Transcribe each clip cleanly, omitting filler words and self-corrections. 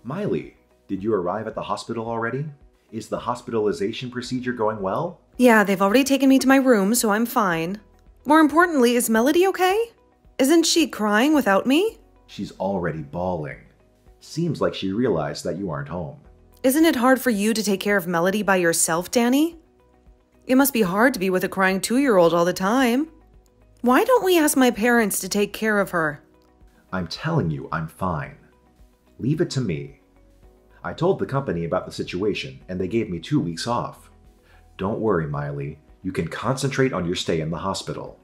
Miley, did you arrive at the hospital already? Is the hospitalization procedure going well? Yeah, they've already taken me to my room, so I'm fine. More importantly, is Melody okay? Isn't she crying without me? She's already bawling. Seems like she realized that you aren't home. Isn't it hard for you to take care of Melody by yourself, Danny? It must be hard to be with a crying 2-year-old all the time. Why don't we ask my parents to take care of her? I'm telling you, I'm fine. Leave it to me. I told the company about the situation and they gave me 2 weeks off. Don't worry, Miley. You can concentrate on your stay in the hospital.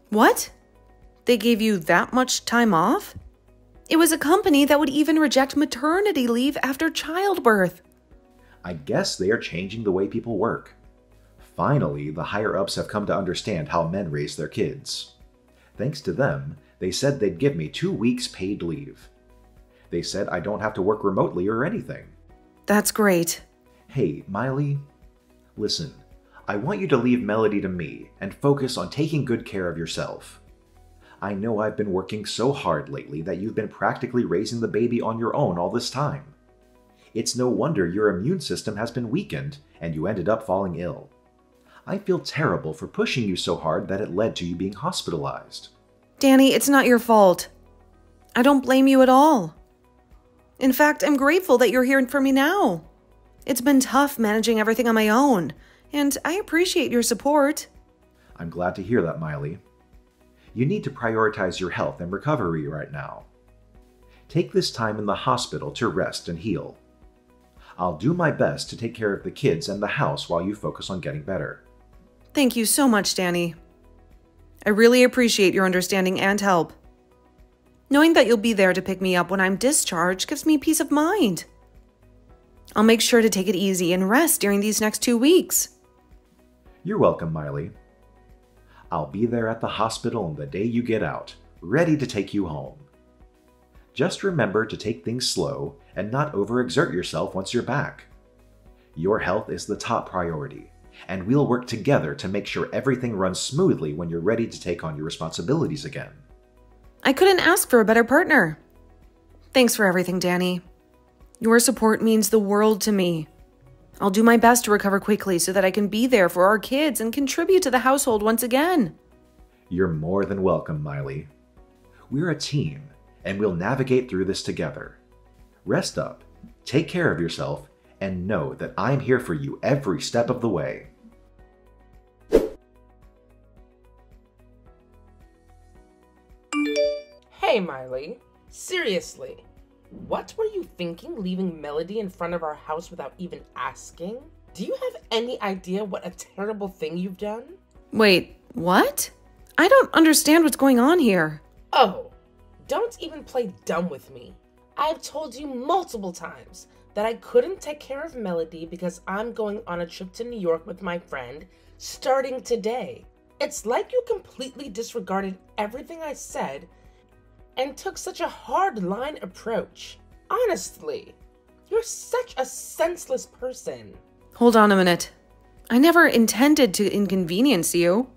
What? They gave you that much time off? It was a company that would even reject maternity leave after childbirth. I guess they are changing the way people work. Finally, the higher-ups have come to understand how men raise their kids. Thanks to them, they said they'd give me 2 weeks paid leave. They said I don't have to work remotely or anything. That's great. Hey, Miley, listen, I want you to leave Melody to me and focus on taking good care of yourself. I know I've been working so hard lately that you've been practically raising the baby on your own all this time. It's no wonder your immune system has been weakened and you ended up falling ill. I feel terrible for pushing you so hard that it led to you being hospitalized. Danny, it's not your fault. I don't blame you at all. In fact, I'm grateful that you're here for me now. It's been tough managing everything on my own, and I appreciate your support. I'm glad to hear that, Miley. You need to prioritize your health and recovery right now. Take this time in the hospital to rest and heal. I'll do my best to take care of the kids and the house while you focus on getting better. Thank you so much, Danny. I really appreciate your understanding and help. Knowing that you'll be there to pick me up when I'm discharged gives me peace of mind. I'll make sure to take it easy and rest during these next 2 weeks. You're welcome, Miley. I'll be there at the hospital on the day you get out, ready to take you home. Just remember to take things slow and not overexert yourself once you're back. Your health is the top priority, and we'll work together to make sure everything runs smoothly when you're ready to take on your responsibilities again. I couldn't ask for a better partner. Thanks for everything, Danny. Your support means the world to me. I'll do my best to recover quickly so that I can be there for our kids and contribute to the household once again. You're more than welcome, Miley. We're a team, and we'll navigate through this together. Rest up, take care of yourself, and know that I'm here for you every step of the way. Hey, Miley. Seriously, what were you thinking leaving Melody in front of our house without even asking? Do you have any idea what a terrible thing you've done? Wait, what? I don't understand what's going on here. Oh, don't even play dumb with me. I've told you multiple times that I couldn't take care of Melody because I'm going on a trip to New York with my friend starting today. It's like you completely disregarded everything I said and took such a hard-line approach. Honestly, you're such a senseless person. Hold on a minute. I never intended to inconvenience you.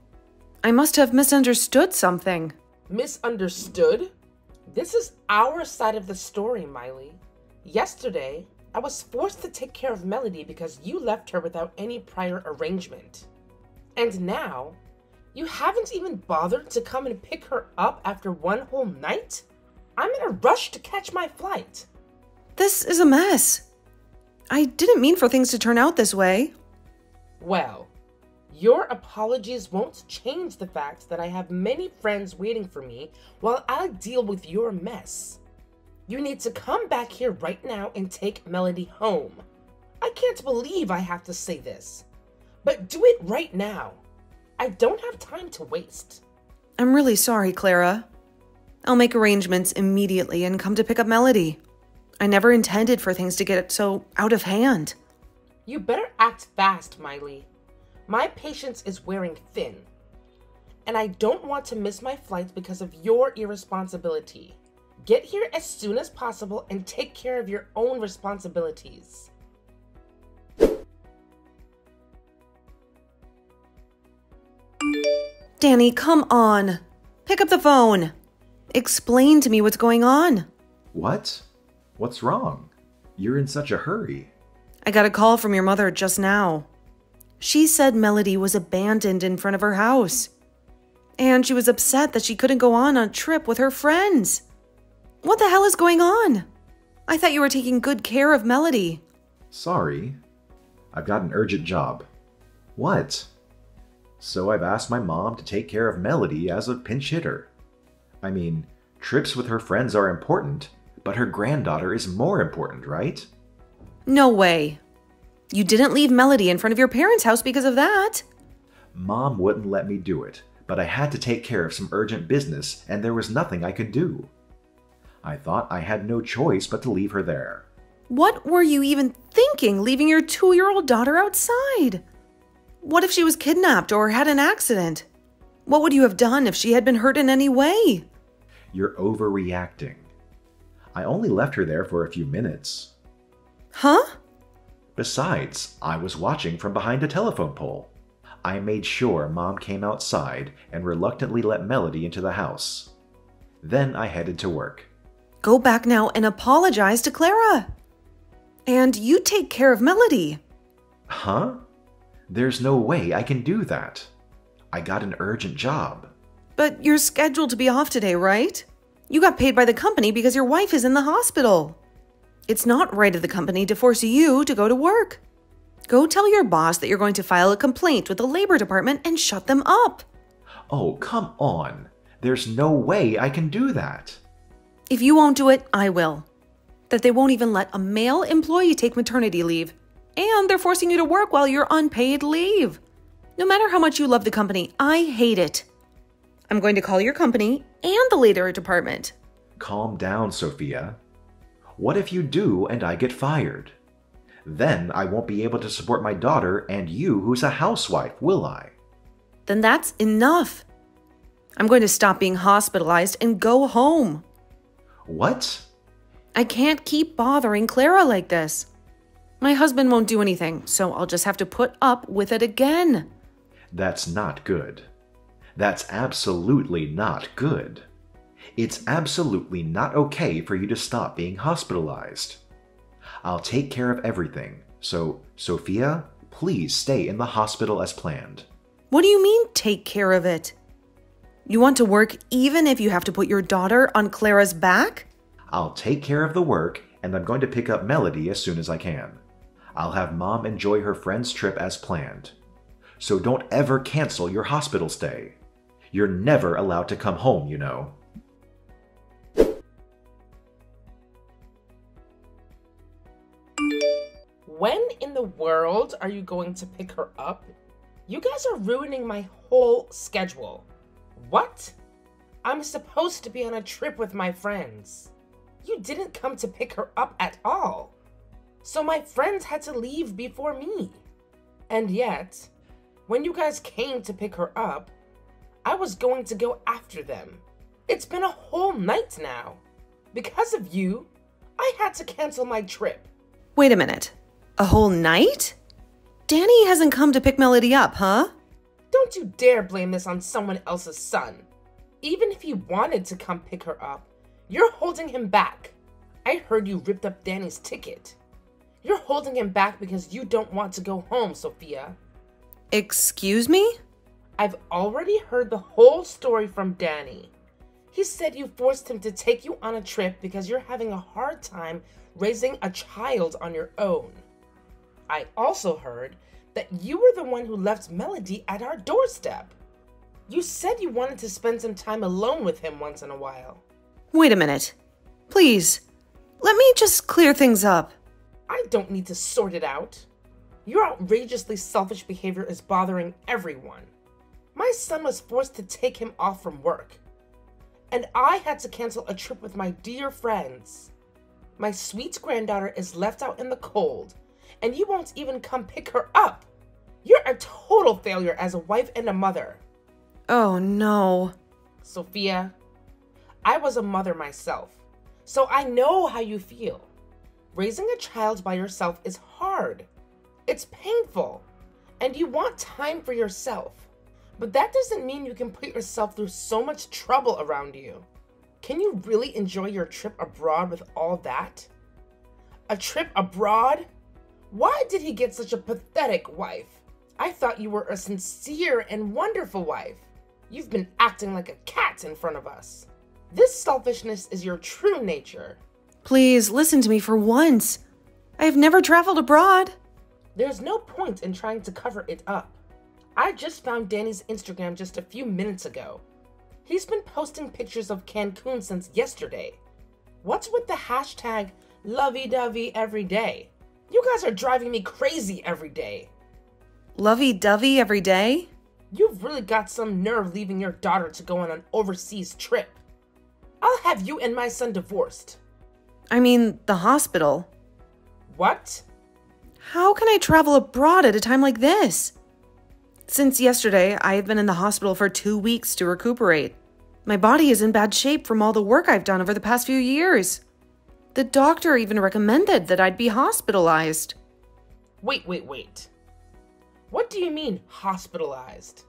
I must have misunderstood something. Misunderstood? This is our side of the story, Miley. Yesterday, I was forced to take care of Melody because you left her without any prior arrangement. And now, you haven't even bothered to come and pick her up after one whole night? I'm in a rush to catch my flight. This is a mess. I didn't mean for things to turn out this way. Well, your apologies won't change the fact that I have many friends waiting for me while I deal with your mess. You need to come back here right now and take Melody home. I can't believe I have to say this, but do it right now. I don't have time to waste. I'm really sorry, Clara. I'll make arrangements immediately and come to pick up Melody. I never intended for things to get so out of hand. You better act fast, Miley. My patience is wearing thin, and I don't want to miss my flight because of your irresponsibility. Get here as soon as possible and take care of your own responsibilities. Danny, come on. Pick up the phone. Explain to me what's going on. What? What's wrong? You're in such a hurry. I got a call from your mother just now. She said Melody was abandoned in front of her house. And she was upset that she couldn't go on a trip with her friends. What the hell is going on? I thought you were taking good care of Melody. Sorry. I've got an urgent job. What? So I've asked my mom to take care of Melody as a pinch hitter. I mean, trips with her friends are important, but her granddaughter is more important, right? No way. You didn't leave Melody in front of your parents' house because of that. Mom wouldn't let me do it, but I had to take care of some urgent business and there was nothing I could do. I thought I had no choice but to leave her there. What were you even thinking, leaving your 2-year-old daughter outside? What if she was kidnapped or had an accident? What would you have done if she had been hurt in any way? You're overreacting. I only left her there for a few minutes. Huh? Besides, I was watching from behind a telephone pole. I made sure Mom came outside and reluctantly let Melody into the house. Then I headed to work. Go back now and apologize to Clara. And you take care of Melody. Huh? There's no way I can do that. I got an urgent job. But you're scheduled to be off today, right? You got paid by the company because your wife is in the hospital. It's not right of the company to force you to go to work. Go tell your boss that you're going to file a complaint with the labor department and shut them up. Oh, come on. There's no way I can do that. If you won't do it, I will. That they won't even let a male employee take maternity leave. And they're forcing you to work while you're on paid leave. No matter how much you love the company, I hate it. I'm going to call your company and the labor department. Calm down, Sophia. What if you do and I get fired? Then I won't be able to support my daughter and you who's a housewife, will I? Then that's enough. I'm going to stop being hospitalized and go home. What? I can't keep bothering Clara like this. My husband won't do anything, so I'll just have to put up with it again. That's not good. That's absolutely not good. It's absolutely not okay for you to stop being hospitalized. I'll take care of everything, so, Sophia, please stay in the hospital as planned. What do you mean, take care of it? You want to work even if you have to put your daughter on Clara's back? I'll take care of the work, and I'm going to pick up Melody as soon as I can. I'll have Mom enjoy her friend's trip as planned. So don't ever cancel your hospital stay. You're never allowed to come home, you know. When in the world are you going to pick her up? You guys are ruining my whole schedule. What? I'm supposed to be on a trip with my friends. You didn't come to pick her up at all. So my friends had to leave before me. And yet, when you guys came to pick her up, I was going to go after them. It's been a whole night now. Because of you, I had to cancel my trip. Wait a minute. A whole night? Danny hasn't come to pick Melody up, huh? Don't you dare blame this on someone else's son. Even if he wanted to come pick her up, you're holding him back. I heard you ripped up Danny's ticket. You're holding him back because you don't want to go home, Sophia. Excuse me? I've already heard the whole story from Danny. He said you forced him to take you on a trip because you're having a hard time raising a child on your own. I also heard that you were the one who left Melody at our doorstep. You said you wanted to spend some time alone with him once in a while. Wait a minute. Please, let me just clear things up. I don't need to sort it out. Your outrageously selfish behavior is bothering everyone. My son was forced to take him off from work. And I had to cancel a trip with my dear friends. My sweet granddaughter is left out in the cold, and you won't even come pick her up. You're a total failure as a wife and a mother. Oh, no. Sophia, I was a mother myself, so I know how you feel. Raising a child by yourself is hard. It's painful, and you want time for yourself. But that doesn't mean you can put yourself through so much trouble around you. Can you really enjoy your trip abroad with all that? A trip abroad? Why did he get such a pathetic wife? I thought you were a sincere and wonderful wife. You've been acting like a cat in front of us. This selfishness is your true nature. Please listen to me for once. I have never traveled abroad. There's no point in trying to cover it up. I just found Danny's Instagram just a few minutes ago. He's been posting pictures of Cancun since yesterday. What's with the hashtag lovey-dovey every day? You guys are driving me crazy every day. Lovey-dovey every day? You've really got some nerve leaving your daughter to go on an overseas trip. I'll have you and my son divorced. I mean, the hospital. What? How can I travel abroad at a time like this? Since yesterday, I have been in the hospital for 2 weeks to recuperate. My body is in bad shape from all the work I've done over the past few years. The doctor even recommended that I'd be hospitalized. Wait. What do you mean, hospitalized?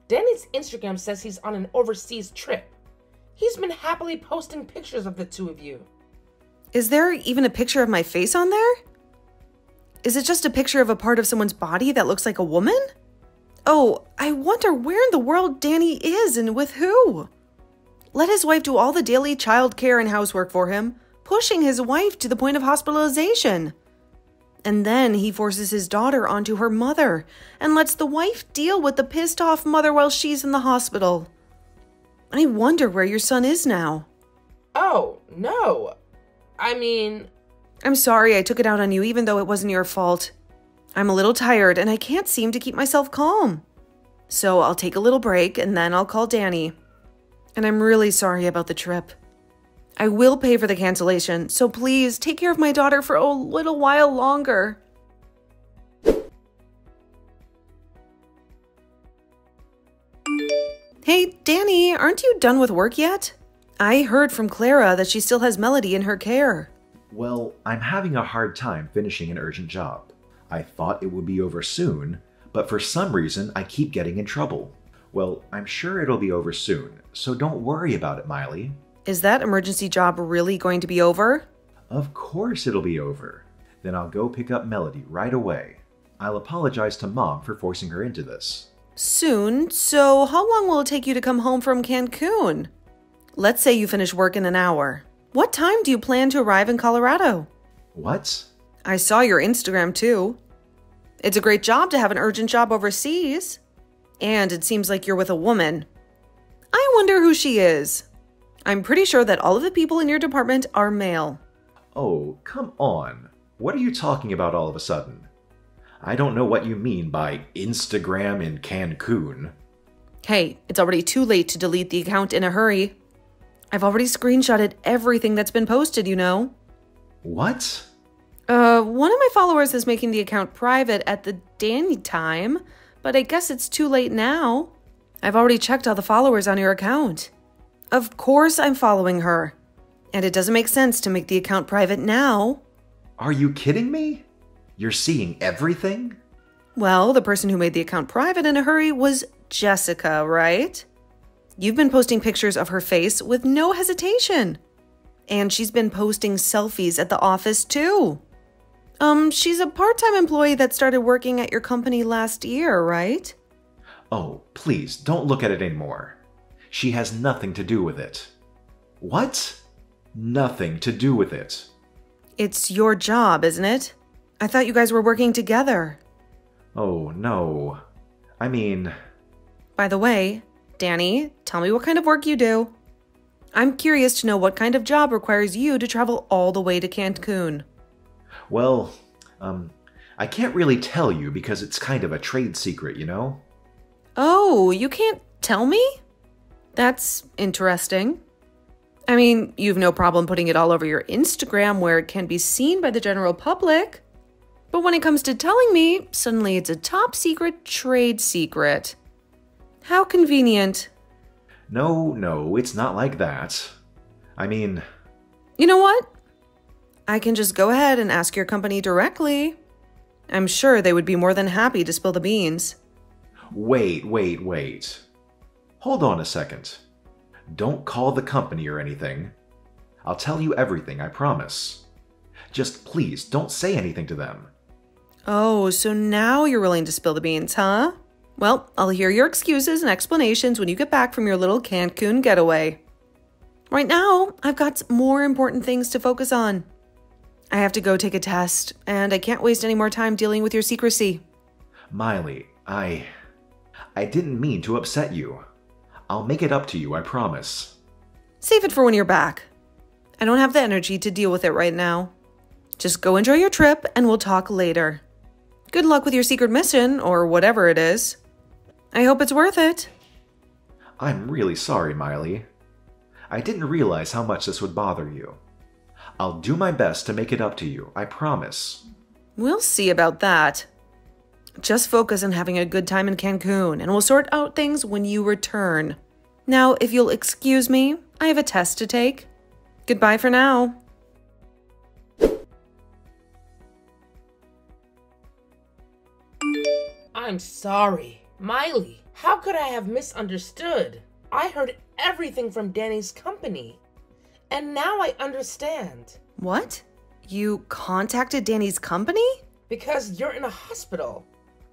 Danny's Instagram says he's on an overseas trip. He's been happily posting pictures of the two of you. Is there even a picture of my face on there? Is it just a picture of a part of someone's body that looks like a woman? Oh, I wonder where in the world Danny is and with who. Let his wife do all the daily child care and housework for him, pushing his wife to the point of hospitalization. And then he forces his daughter onto her mother and lets the wife deal with the pissed off mother while she's in the hospital. I wonder where your son is now. Oh, no. I'm sorry I took it out on you even though it wasn't your fault. I'm a little tired and I can't seem to keep myself calm. So I'll take a little break and then I'll call Danny. And I'm really sorry about the trip. I will pay for the cancellation, so please take care of my daughter for a little while longer. Hey, Danny, aren't you done with work yet? I heard from Clara that she still has Melody in her care. Well, I'm having a hard time finishing an urgent job. I thought it would be over soon, but for some reason I keep getting in trouble. Well, I'm sure it'll be over soon, so don't worry about it, Miley. Is that emergency job really going to be over? Of course it'll be over. Then I'll go pick up Melody right away. I'll apologize to Mom for forcing her into this. Soon? So how long will it take you to come home from Cancun? Let's say you finish work in an hour. What time do you plan to arrive in Colorado? What? I saw your Instagram too. It's a great job to have an urgent job overseas. And it seems like you're with a woman. I wonder who she is. I'm pretty sure that all of the people in your department are male. Oh, come on. What are you talking about all of a sudden? I don't know what you mean by Instagram in Cancun. Hey, it's already too late to delete the account in a hurry. I've already screenshotted everything that's been posted, you know. What? One of my followers is making the account private at the Danny time, but I guess it's too late now. I've already checked all the followers on your account. Of course I'm following her. And it doesn't make sense to make the account private now. Are you kidding me? You're seeing everything? Well, the person who made the account private in a hurry was Jessica, right? You've been posting pictures of her face with no hesitation. And she's been posting selfies at the office too. She's a part-time employee that started working at your company last year, right? Oh, please, don't look at it anymore. She has nothing to do with it. What? Nothing to do with it. It's your job, isn't it? I thought you guys were working together. Oh, no. By the way, Danny, tell me what kind of work you do. I'm curious to know what kind of job requires you to travel all the way to Cancun. Well, I can't really tell you because it's kind of a trade secret, you know? Oh, you can't tell me? That's interesting. I mean, you've no problem putting it all over your Instagram where it can be seen by the general public. But when it comes to telling me, suddenly it's a top secret trade secret. How convenient. No, it's not like that. You know what? I can just go ahead and ask your company directly. I'm sure they would be more than happy to spill the beans. Wait. Hold on a second. Don't call the company or anything. I'll tell you everything, I promise. Just please don't say anything to them. Oh, so now you're willing to spill the beans, huh? Well, I'll hear your excuses and explanations when you get back from your little Cancun getaway. Right now, I've got more important things to focus on. I have to go take a test, and I can't waste any more time dealing with your secrecy. Miley, I didn't mean to upset you. I'll make it up to you, I promise. Save it for when you're back. I don't have the energy to deal with it right now. Just go enjoy your trip, and we'll talk later. Good luck with your secret mission, or whatever it is. I hope it's worth it. I'm really sorry, Miley. I didn't realize how much this would bother you. I'll do my best to make it up to you, I promise. We'll see about that. Just focus on having a good time in Cancun, and we'll sort out things when you return. Now, if you'll excuse me, I have a test to take. Goodbye for now. I'm sorry. Miley, how could I have misunderstood? I heard everything from Danny's company. And now I understand. What? You contacted Danny's company? Because you're in a hospital.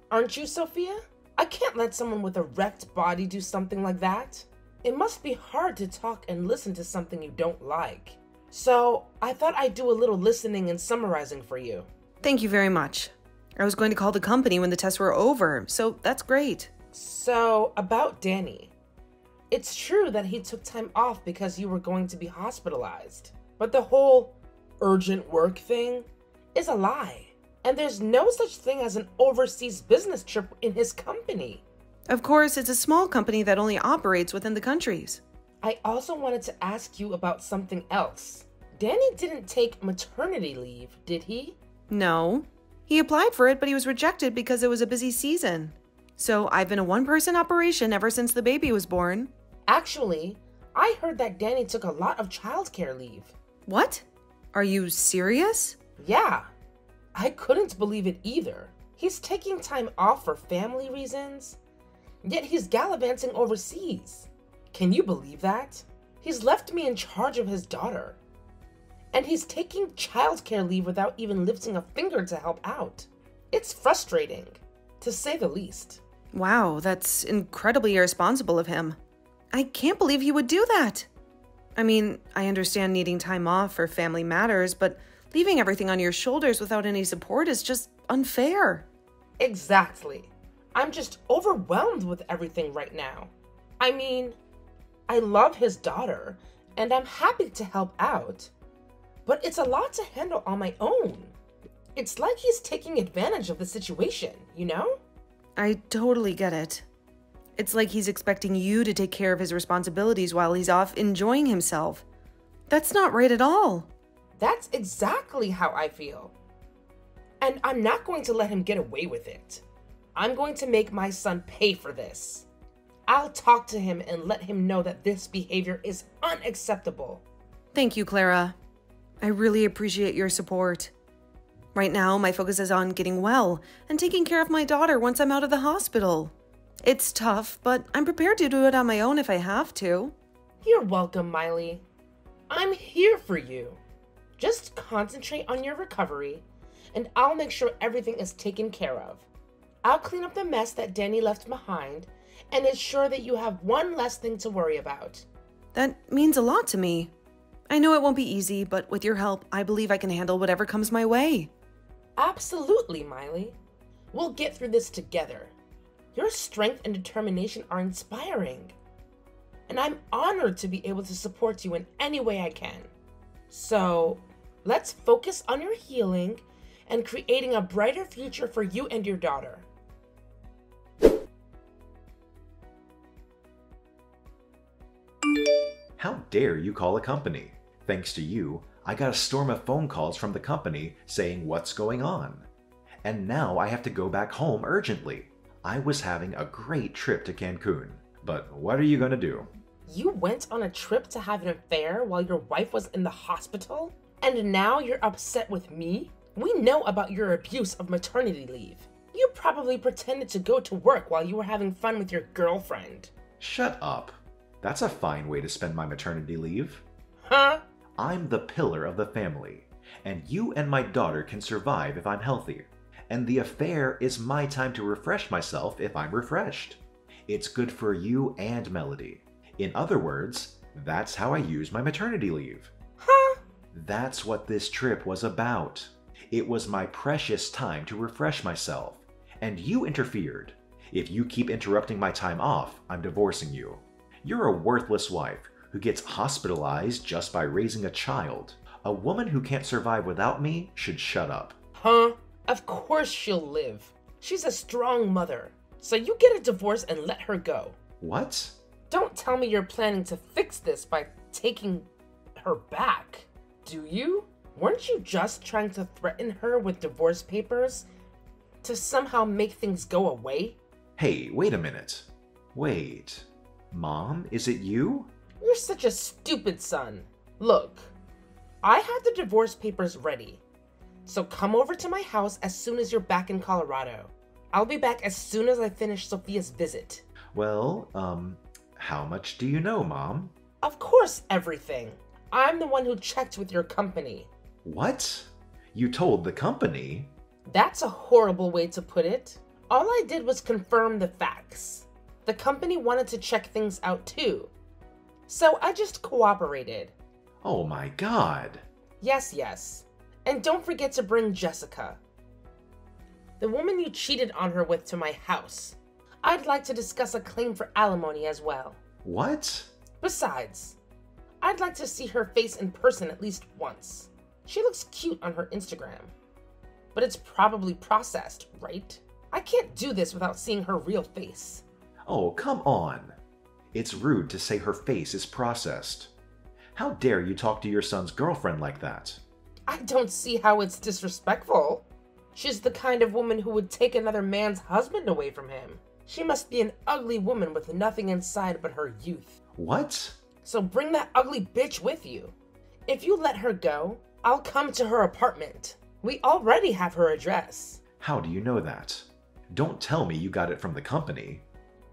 Aren't you, Sophia? I can't let someone with a wrecked body do something like that. It must be hard to talk and listen to something you don't like. So, I thought I'd do a little listening and summarizing for you. Thank you very much. I was going to call the company when the tests were over, so that's great. So, about Danny. It's true that he took time off because you were going to be hospitalized. But the whole urgent work thing is a lie. And there's no such thing as an overseas business trip in his company. Of course, it's a small company that only operates within the countries. I also wanted to ask you about something else. Danny didn't take maternity leave, did he? No. He applied for it, but he was rejected because it was a busy season. So I've been a one-person operation ever since the baby was born. Actually, I heard that Danny took a lot of childcare leave. What? Are you serious? Yeah. I couldn't believe it either. He's taking time off for family reasons, yet he's gallivanting overseas. Can you believe that? He's left me in charge of his daughter. And he's taking childcare leave without even lifting a finger to help out. It's frustrating, to say the least. Wow, that's incredibly irresponsible of him. I can't believe he would do that. I mean, I understand needing time off for family matters, but leaving everything on your shoulders without any support is just unfair. Exactly. I'm just overwhelmed with everything right now. I mean, I love his daughter, and I'm happy to help out. But it's a lot to handle on my own. It's like he's taking advantage of the situation, you know? I totally get it. It's like he's expecting you to take care of his responsibilities while he's off enjoying himself. That's not right at all. That's exactly how I feel. And I'm not going to let him get away with it. I'm going to make my son pay for this. I'll talk to him and let him know that this behavior is unacceptable. Thank you, Clara. I really appreciate your support. Right now, my focus is on getting well and taking care of my daughter once I'm out of the hospital. It's tough, but I'm prepared to do it on my own if I have to. You're welcome, Miley. I'm here for you. Just concentrate on your recovery, and I'll make sure everything is taken care of. I'll clean up the mess that Danny left behind and ensure that you have one less thing to worry about. That means a lot to me. I know it won't be easy, but with your help, I believe I can handle whatever comes my way. Absolutely, Miley. We'll get through this together. Your strength and determination are inspiring. And I'm honored to be able to support you in any way I can. So, let's focus on your healing and creating a brighter future for you and your daughter. How dare you call a company? Thanks to you, I got a storm of phone calls from the company saying what's going on. And now I have to go back home urgently. I was having a great trip to Cancun, but what are you gonna do? You went on a trip to have an affair while your wife was in the hospital? And now you're upset with me? We know about your abuse of maternity leave. You probably pretended to go to work while you were having fun with your girlfriend. Shut up. That's a fine way to spend my maternity leave. Huh? I'm the pillar of the family, And you and my daughter can survive if I'm healthy. And the affair is my time to refresh myself if I'm refreshed. It's good for you and Melody. In other words, that's how I use my maternity leave. Huh? That's what this trip was about. It was my precious time to refresh myself. And you interfered. If you keep interrupting my time off, I'm divorcing you. You're a worthless wife who gets hospitalized just by raising a child. A woman who can't survive without me should shut up. Huh? Of course she'll live. She's a strong mother. So you get a divorce and let her go. What? Don't tell me you're planning to fix this by taking her back, do you? Weren't you just trying to threaten her with divorce papers to somehow make things go away? Hey, wait a minute. Wait. Mom, is it you? You're such a stupid son. Look, I have the divorce papers ready. So come over to my house as soon as you're back in Colorado. I'll be back as soon as I finish Sophia's visit. Well, how much do you know, Mom? Of course, everything. I'm the one who checked with your company. What? You told the company? That's a horrible way to put it. All I did was confirm the facts. The company wanted to check things out too. So I just cooperated. Oh my God. Yes. And don't forget to bring Jessica, the woman you cheated on her with, to my house. I'd like to discuss a claim for alimony as well. What? Besides, I'd like to see her face in person at least once. She looks cute on her Instagram. But it's probably processed, right? I can't do this without seeing her real face. Oh, come on. It's rude to say her face is processed. How dare you talk to your son's girlfriend like that? I don't see how it's disrespectful. She's the kind of woman who would take another man's husband away from him. She must be an ugly woman with nothing inside but her youth. What? So bring that ugly bitch with you. If you let her go, I'll come to her apartment. We already have her address. How do you know that? Don't tell me you got it from the company.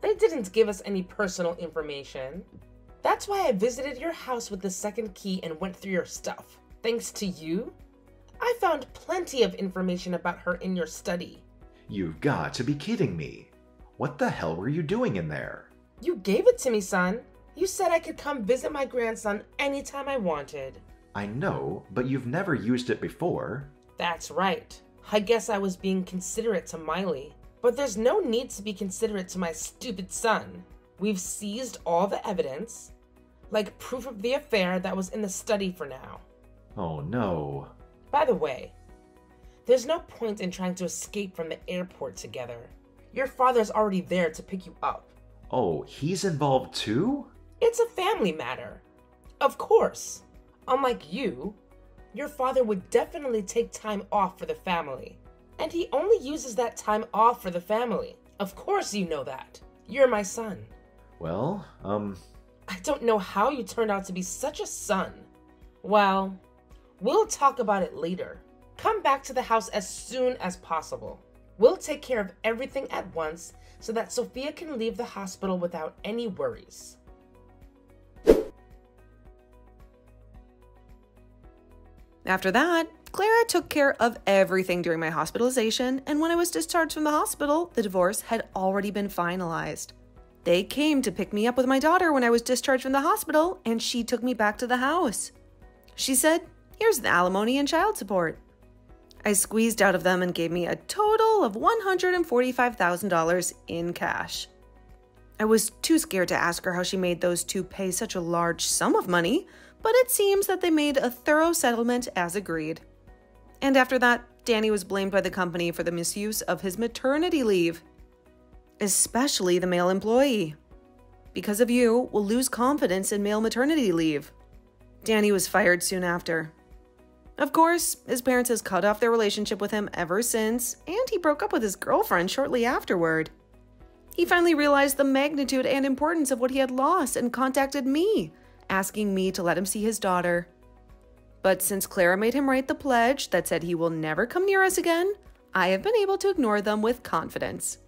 They didn't give us any personal information. That's why I visited your house with the second key and went through your stuff. Thanks to you, I found plenty of information about her in your study. You've got to be kidding me. What the hell were you doing in there? You gave it to me, son. You said I could come visit my grandson anytime I wanted. I know, but you've never used it before. That's right. I guess I was being considerate to Miley. But there's no need to be considerate to my stupid son. We've seized all the evidence, like proof of the affair that was in the study for now. Oh no. By the way, there's no point in trying to escape from the airport together. Your father's already there to pick you up. Oh, he's involved too? It's a family matter. Of course. Unlike you, your father would definitely take time off for the family. And he only uses that time off for the family. Of course you know that. You're my son. Well, I don't know how you turned out to be such a son. Well, we'll talk about it later. Come back to the house as soon as possible. We'll take care of everything at once so that Sophia can leave the hospital without any worries. After that, Clara took care of everything during my hospitalization, and when I was discharged from the hospital, the divorce had already been finalized. They came to pick me up with my daughter when I was discharged from the hospital, and she took me back to the house. She said, "Here's the alimony and child support." I squeezed out of them and gave me a total of $145,000 in cash. I was too scared to ask her how she made those two pay such a large sum of money, but it seems that they made a thorough settlement as agreed. And after that, Danny was blamed by the company for the misuse of his maternity leave, especially the male employee. Because of you, we'll lose confidence in male maternity leave. Danny was fired soon after. Of course, his parents has cut off their relationship with him ever since, and he broke up with his girlfriend shortly afterward. He finally realized the magnitude and importance of what he had lost and contacted me, asking me to let him see his daughter. But since Clara made him write the pledge that said he will never come near us again, I have been able to ignore them with confidence.